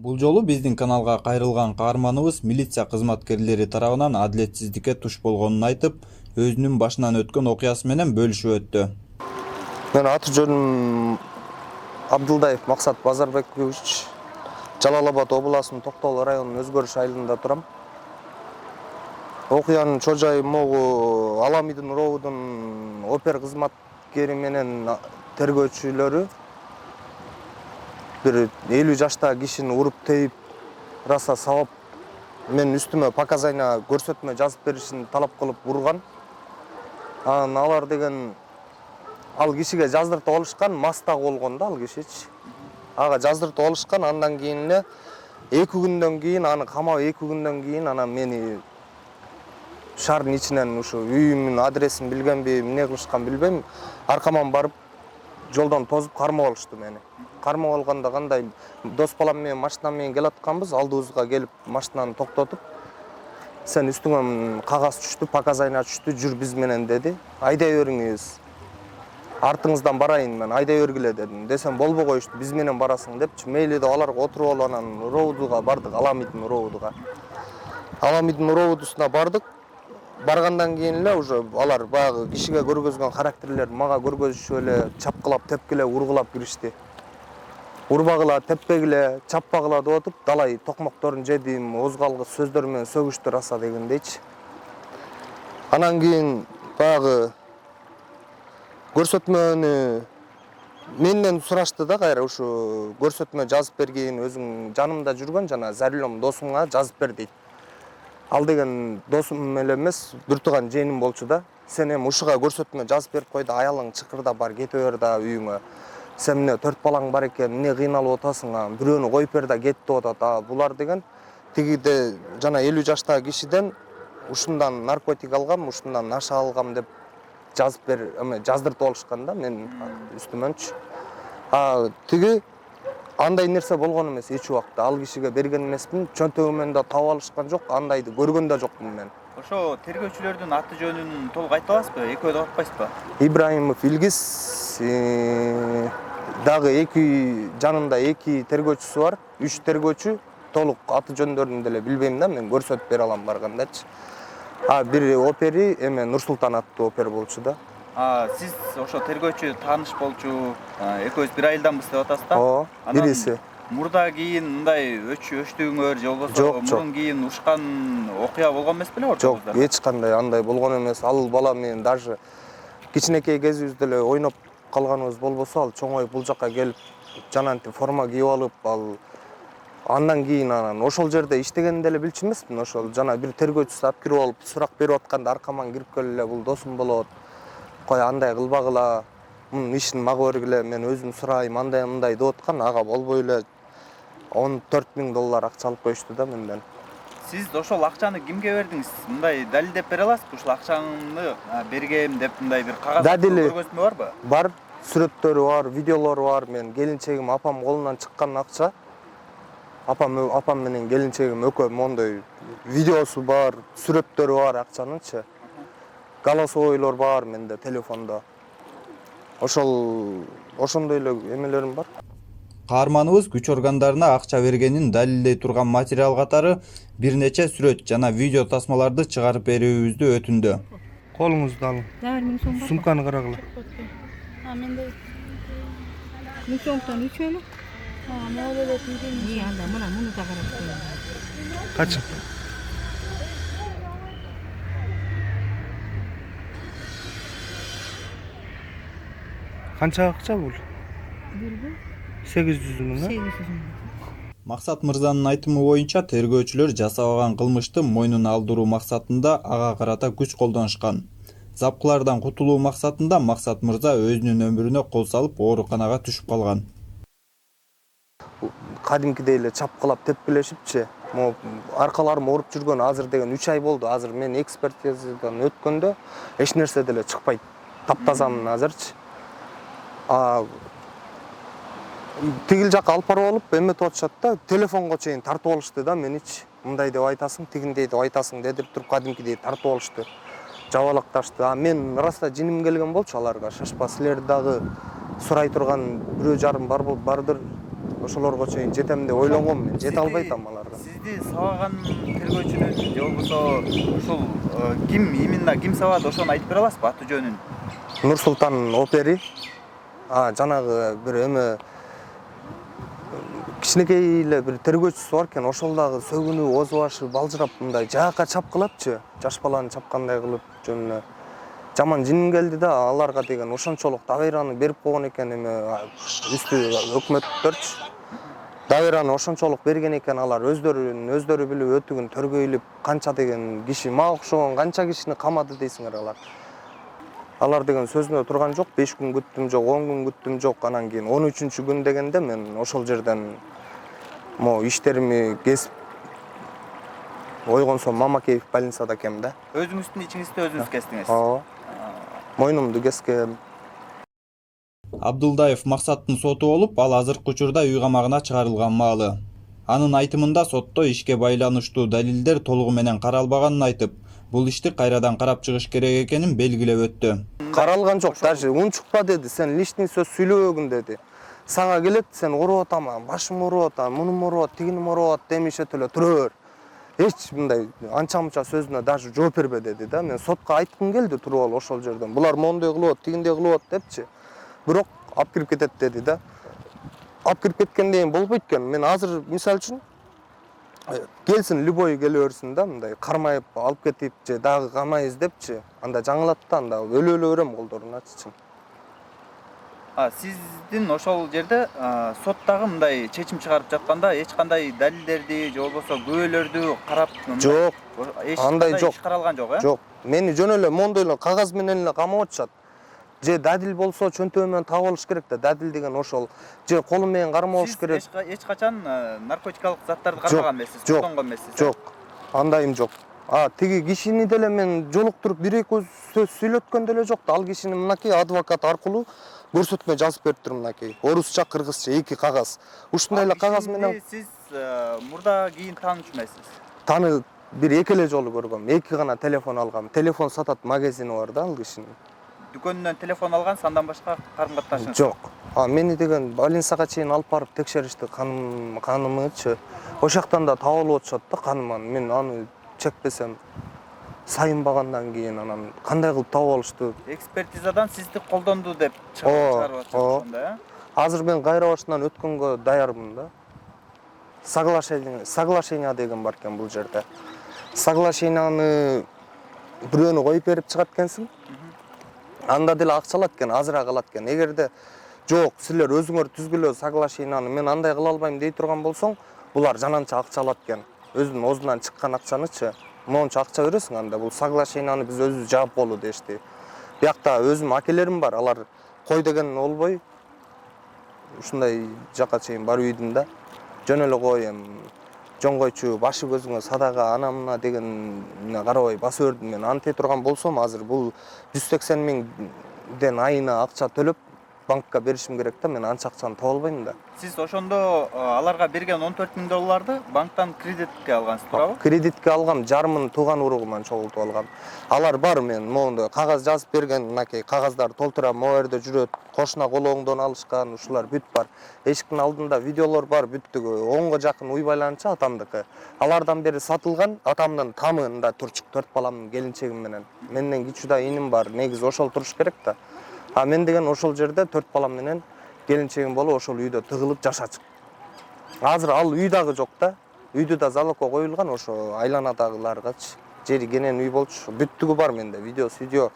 Бул жолу биздин каналга кайрылган каарманыбыз милиция кызматкерлери тарабынан адилетсиздикке туш болгонун айтып, өзүнүн башынан өткөн окуясы менен бөлүшүп өттү. Мен аты жөнүм Абдылдаев Максат Базарбекович. Жалал Абад областынын Токтогул районунун Өзгөрүш айылында турам. Окуянын чоо жайы могу Аламидин роудун опер кызматкери менен тергөөчүлөрү бир 50 жаштагы кишини уруп теип, раса сабап мен үстүмө показания көрсөтмө жазып беришин талап кылып урган. Алар деген ал кишиге жаздыртып алышкан, маста болгон да ал кишичи. Ага жаздыртып алышкан, андан кийин эле 2 күндөн кийин аны камап 2 күндөн кийин анан мени шаардын ичинен ушу үйүмдүн адресин билгенби, эмне кылышкан билбейм, аркаман барып жолдон тозуп кармап алышты мени. Кармап алганда кандай дос балам менен машинам менен келатканбыз, алдыбызга келип машинаны токтотуп, сен үстүңөн кагаз түштү, показания түштү, жүр биз менен деди. Айдай бериңиз. Артыңыздан барайын мен, айдай бергиле дедим. Десем болбой коюшту, биз менен барасың депчи. Мейли деп аларга отуруп алып анан роудуга бардык, Аламидин роудуга. Аламидин роудусуна бардык. Баргандан кийин эле уже алар баягы кишиге көргөзгөн характерлерин мага көргөзүшүп эле чапкылап, тепкиле, ургулап киришти. Урбагыла, теппегиле, чаппагыла деп отуп, далай токмокторун жедим, озгалгыс сөздөр менен сөгүштү раса дегендейчи. Анан кийин баягы көрсөтмөнү менден сурашты да, кайра ушу көрсөтмө жазып бергин, өзүң жанымда жүргөн жана Зарилом досуңа жазып бер дейт. Ал деген досум эле эмес, бир тууган жыйыным болчу да. Сен эми ушуга көрсөтмө жазып берип кой да, аялың чыкырда бар, кете бер да үйүңө. Сен эмне 4 балаң бар экен, эмне кыйналып атасың, бирөөнү коюп бер да кетип атат. Булар деген тигиде жана 50 жаштагы кишиден ушундан наркотик алгам, ушундан наша алгам деп жазып бер, жаздыртып алышкан да мен үстүмөнчү. Тиги андай нерсе болгон эмес эч убакта. Ал кишиге берген эмесмин, чөнтөгүмөн да таап алышкан жок, андайды көргөн да жокмун мен. Ошо тергөөчүлөрдүн аты жөнүн толук айта аласызбы? Экөө деп атпайсызбы? Ибраимов Илгиз, дагы жанында 2 тергөөчүсү бар, 3 тергөөчү, толук аты жөндөрүн деле билбейм да, мен көрсөтүп бере алам баргандачы. Бири опери эме Нурсултан аттуу опер болчу да. Сиз ошо тергөөчү тааныш болчу, экөөбүз бир айылданбыз деп атасыз да? Ооба, бириси. Мурда кийин мындай өчтүгүңөр же болбосо мурун кийин ушкан окуя болгон эмес беле ортобузда? Жок, эч кандай андай болгон эмес. Ал бала менен даже кичинекей кезибизде эле ойноп калганыбыз болбосо, ал чоңоюп бул жакка келип, жананти форма кийип алып, ал андан кийин анан ошол жерде иштегенин деле билчү эмесмин. Ошол жана бир тергөөчүсү алып кирип алып, сурак берип атканда аркаман кирип келе, бул досум болот. Кой андай кылбагыла, мунун ишин мага бергиле, мен өзүм сурайм, андай мындай деп аткан, ага болбой эле $14.000 акча алып коюшту да менден. Сиз ошол акчаны кимге бердиңиз? Мындай далилдеп бере аласызбы? Ушул акчаны бергем деп мындай бир кагаз көргөзмө барбы? Бар, сүрөттөрү бар, видеолору бар. Мен келинчегим апам колунан чыккан акча. Апам менен келинчегим экөө мондой видеосу бар, сүрөттөрү бар акчанынчы. Голосовойлор бар менде телефондо. Ошондой эле эмелерим бар. Каарманыбыз күч органдарына акча бергенин далилдей турган материал катары бир нече сүрөт жана видео тасмаларды чыгарып берүүбүздү өтүндү. Колуңузду алың. Сумканы карагыла. Менде 1000 сомдон 3 эле. Могу эле тийген. Анда мына муну да карап коюң. Качы? Канча акча бул? 800 миң. 800 миң. Максат мырзанын айтымы боюнча тергөөчүлөр жасабаган кылмышты мойнуна алдыруу максатында ага карата күч колдонушкан. Запкылардан кутулуу максатында Максат мырза өзүнүн өмүрүнө кол салып ооруканага түшүп калган. Кадимкидей эле чапкылап тепкилешипчи, аркаларым ооруп жүргөн азыр деген 3 ай болду. Азыр мен экспертизадан өткөндө эч нерсе деле чыкпайт. Таптазамын азырчы. Тигил жакка алып барып алып эметип атышат да, телефонго чейин тартып алышты да меничи. Мындай деп айтасың, тигиндей деп айтасың дедип туруп кадимкидей тартып алышты. Жабалакташты. Мен раста жиним келген болчу аларга. Шашпа, силер дагы сурай турган 1,5 бардыр. ошолорго чейин жетем деп ойлонгом мен. Жете албай атам аларга. Сизди сабаган тергөөчүнүн же болбосо ушул ким именно ким сабады ошону айтып бере аласызбы аты жөнүн? Нурсултан Опери. Жанагы бир эме кичинекей эле бир тергөөчүсү бар экен. Ошол дагы сөгүнүп, оозу башы балжырап мындай жаакка чапкылапчы. Жаш баланы чапкандай кылып жөнүнө жаман жин келди да, аларга деген ошончолук доверияны берип койгон экен эме үстү өкмөттөрчү. Доверияны ошончолук берген экен, алар өздөрү билип өтүгүн төргөйлүп, канча деген киши, мага окшогон канча кишини камады дейсиңер алар. Алар деген сөзүнө турган жок, 5 күн күттүм жок, 10 күн күттүм жок, анан кийин 13-күн дегенде мен ошол жерден могу иштерими кесип ойгонсом Мамакеев больницада экем да. Өзүңүздүн ичиңизди өзүңүз кестиңиз. Ооба. Мойнумду кескем. Абдылдаев Максаттын соту болуп, ал азыркы учурда үй камагына чыгарылган маалы. Анын айтымында сотто ишке байланыштуу далилдер толугу менен каралбаганын айтып, бул ишти кайрадан карап чыгыш керек экенин белгилеп өттү. Каралган жок, даже унчукпа деди, сен лишний сөз сүйлөбөгүн деди. Сага келет, сен уруп атам, башым уруп атам, мунум уруп ат, тигиним уруп ат демешет эле тура бер. Эч мындай анча-мынча сөзүнө даже жооп бербе деди да. Мен сотко айткым келди туруп алып ошол жерден. Булар моундай кылып ат, тигиндей кылып ат депчи. Бирок алып кирип кетет деди да. Алып кирип кеткенден кийин болбойт экен. Мен азыр мисалы үчүн келсин любой келе берсин да, мындай кармайып алып кетип же дагы камайбыз депчи. Анда жаңылат да, анда өлө берем колдоруначы. Сиздин ошол жерде сот дагы мындай чечим чыгарып жатканда эч кандай далилдерди же болбосо күбөлөрдү карап Жок. Андай жок. Иш каралган жок, Жок. Мени жөн эле мондой эле кагаз менен эле камап атышат. Же дадил болсо чөнтөгү менен таап алыш керек да. Дадил деген ошол. Же колу менен кармалыш керек. Эч качан наркотикалык заттарды кармаган эмессиз, колдонгон эмессиз. Жок. Андайым жок. Тиги кишини деле мен жолуктуруп 1-2 сөз сүйлөткөн деле жок да. Ал кишини мынакей адвокат аркылуу көрсөтмө жазып бериптир мынакей. Орусча, кыргызча 2 кагаз. Ушундай эле кагаз менен сиз мурда кийин таанычу эмессиз? Таны бир 2 эле жолу көргөм. 2 гана телефон алгам. Телефон сатат магазини бар да ал кишинин. Дүкөнүнөн телефон алган, андан башка карым катташыңыз жок. Мени деген больницага чейин алып барып текшеришти, канымычы. Ошоктан да табылып атышат да каным. Мен аны чекпесем сайынбагандан кийин анан кандай кылып табып алышты? Экспертизадан сизди колдонду деп чыгарып атышат ошондой, Азыр мен кайра башынан өткөнгө даярмын да. Соглашение деген бар экен бул жерде. Соглашениени бирөөнү коюп берип чыгат экенсиң. Анда деле акча алат экен, азыраак алат экен. Эгерде жок, силер өзүңөр түзгүлө соглашениени, мен андай кыла албайм дей турган болсоң, булар жананча акча алат экен. Өзүнүн оозунан чыккан акчанычы, монча акча бересиң анда. Бул соглашениени биз өзүбүз жаап болду дешти. Биякта өзүм акелерим бар, алар кой деген болбой ушундай жака чейин барып үйдүм да. Жөн эле кой жон койчу, башы көзүңө садага, ана мына деген карабай басып бердим мен. Анте турган болсом, азыр бул 180 миңден айына акча төлөп банкка беришим керек да, мен анча акчаны таба албайм да. Сиз ошондо аларга берген 14 миң долларды банктан кредитке алгансыз, туурабы? Кредитке алгам, жарымын тууган уругуман чогултуп алгам. Алар бар, мен моунда кагаз жазып берген, мынакей кагаздарды толтурам, могу жерде жүрөт, кошуна колоңдон алышкан, ушулар бүт бар. Эшиктин алдында видеолор бар, бүттүгү 10го жакын уй байланычы атамдыкы. Алардан бери сатылган, атамдын тамында турчук 4 баламдын келинчегим менен. Менден кичүү да иним бар, негизи ошол туруш керек да. Мен деген ошол жерде 4 балам менен келинчегим болуп ошол үйдө тыгылып жашачык. Азыр ал үй дагы жок да. Үйдү да залогко коюлган, ошо айланадагыларгачы. Жери кенен үй болчу. Бүттүгү бар менде, видео,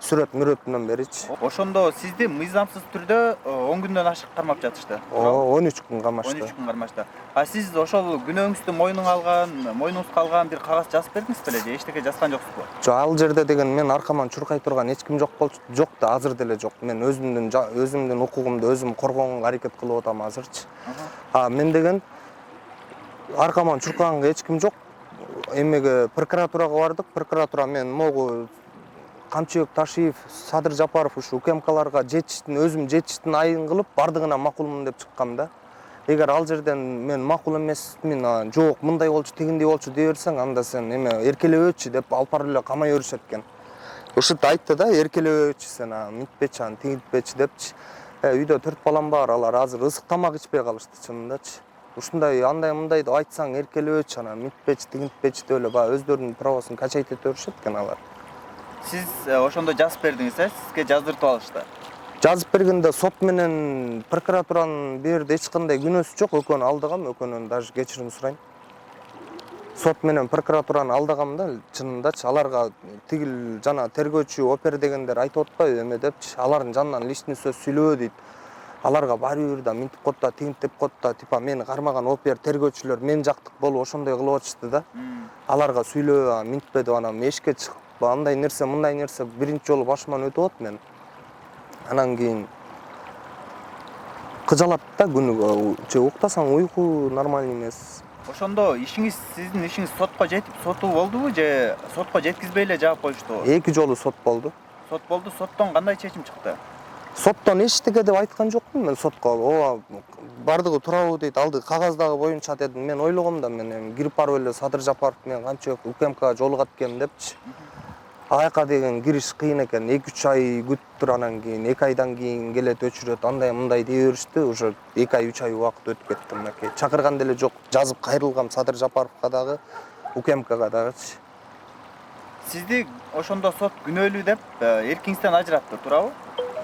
сүрөт-мүрөтүнөн беричи. Ошондо сизди мыйзамсыз түрдө 10 күндөн ашык кармап жатышты. 13 күн кармашты. 13 күн кармашты. Сиз ошол күнөөңүздү мойнуңузга алган бир кагаз жазып бердиңиз беле же эчтеке жазган жоксузбу? Жок, ал жерде деген мен аркаман чуркай турган эч ким жок болчу. Жок да, азыр деле жок. Мен өзүмдүн укугумду өзүм коргоонго аракет кылып атам азырчы. Мен деген аркаман чуркаганга эч ким жок. Эмеге прокуратурага бардык. Прокуратура мен могу Камчыбек Ташиев, Садыр Жапаров ушу УКМКларга өзүм жетиштин айын кылып, бардыгына макулмун деп чыккам да. Эгер ал жерден мен макул эмесмин, жок, мындай болчу, тигиндей болчу дей берсең, анда сен эркелебечи деп алып барып эле камай беришет экен. Ушинтип айтты да, эркелебечи сен, мынтпечи, тигинтпечи депчи. Үйдө 4 балам бар, алар азыр ысык тамак ичпей калышты чынындачы. Ушундай андай мындай деп айтсаң эркелебечи, анан митпечи, тигинтпечи деп эле баягы өздөрүнүн правосун качайт ете беришет экен алар. Сиз ошондо жазып бердиңиз, сизге жаздыртып алышты. Жазып бергенде сот менен прокуратуранын берде эч кандай күнөөсү жок, экөөнү алдыгам, экөөнүн даже кечирим сурайм. Сот менен прокуратуранын алдыгам да чынындачы, аларга тигил жана тергөөчү опер дегендер айтып атпайбы эме депчи, алардын жанынан личный сөз сүйлөбө дейт. Аларга баары бир да минтип коет да, тигинтип коет да, типа мени кармаган опер тергөөчүлөр мен жактык болуп ошондой кылып атышты да. Аларга сүйлөбө, минтпе деп анан эшикке чыгып, андай нерсе, мындай нерсе биринчи жолу башыман өтүп атат мен. Анан кийин кыжалат да күнүгө, же уктасаң уйку нормальный эмес. Ошондо сиздин ишиңиз сотко жетип, соту болдубу же сотко жеткизбей эле жаап коюштубу? 2 жолу сот болду. Сот болду, соттон кандай чечим чыкты? Соттон эчтеке деп айткан жокмун мен сотко. Ооба бардыгы туурабы дейт, алды кагаздагы боюнча дедим. Мен ойлогом да, мен эми кирип барып эле Садыр Жапаров менен канча УКМКга жолугат экенмин депчи. Аяка деген кириш кыйын экен, 2-3 ай күтүп тур, анан кийин 2 айдан кийин келет өчүрөт, андай мындай дей беришти. Уже 2 ай 3 ай убакыт өтүп кетти мынакей. Чакырган деле жок, жазып кайрылгам Садыр Жапаровго дагы, УКМКга дагычы. Сизди ошондо сот күнөөлүү деп эркиңизден ажыратты, туурабы?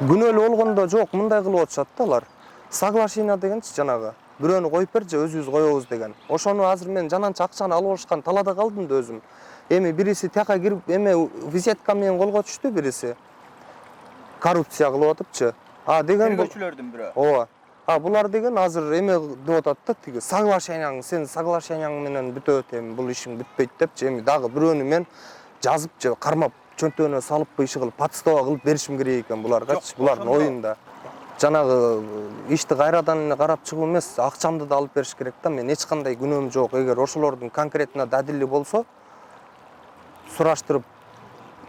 Күнөөлүү болгондо жок, мындай кылып атышат да алар. Соглашение дегенчи жанагы. Бирөөнү коюп бер же өзүбүз коебуз деген. Ошону азыр мен жананча акчаны алып алышкан талаада калдым да өзүм. Эми бириси тияка кирип, эме визитка менен колго түштү бириси. Коррупция кылып атыпчы. Деген Тергөөчүлөрдүн бирөө. ооба. Булар деген азыр эме деп атат да, тиги соглашениең, сен соглашениең менен бүтөт, эми бул ишиң бүтпөйт депчи. Эми дагы бирөөнү мен жазып же кармап чөнтөгүнө салып иши кылып подстава кылып беришим керек экен буларгачы. Булардын оюнда. Жанагы ишти кайрадан эле карап чыгуу эмес, акчамды да алып бериш керек да. Мен эч кандай күнөөм жок. Эгер ошолордун конкретно далили болсо, сураштырып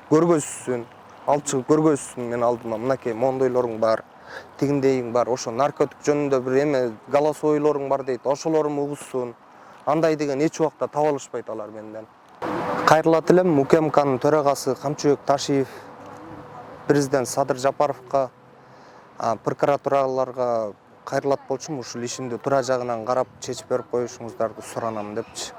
көргөзсүн, алып чыгып көргөзсүн мен алдыма. Мынакей мондойлоруң бар, тигиндейиң бар, ошо наркотик жөнүндө бир эме голосойлоруң бар дейт. Ошолорун угузсун. Андай деген эч убакта таба алышпайт алар менден. Кайрылат элем УКМКнын төрагасы Камчыбек Ташиев, президент Садыр Жапаровго, прокуратураларга кайрылат болчумун, ушул ишимди туура жагынан карап чечип берип коюшуңуздарды суранам депчи.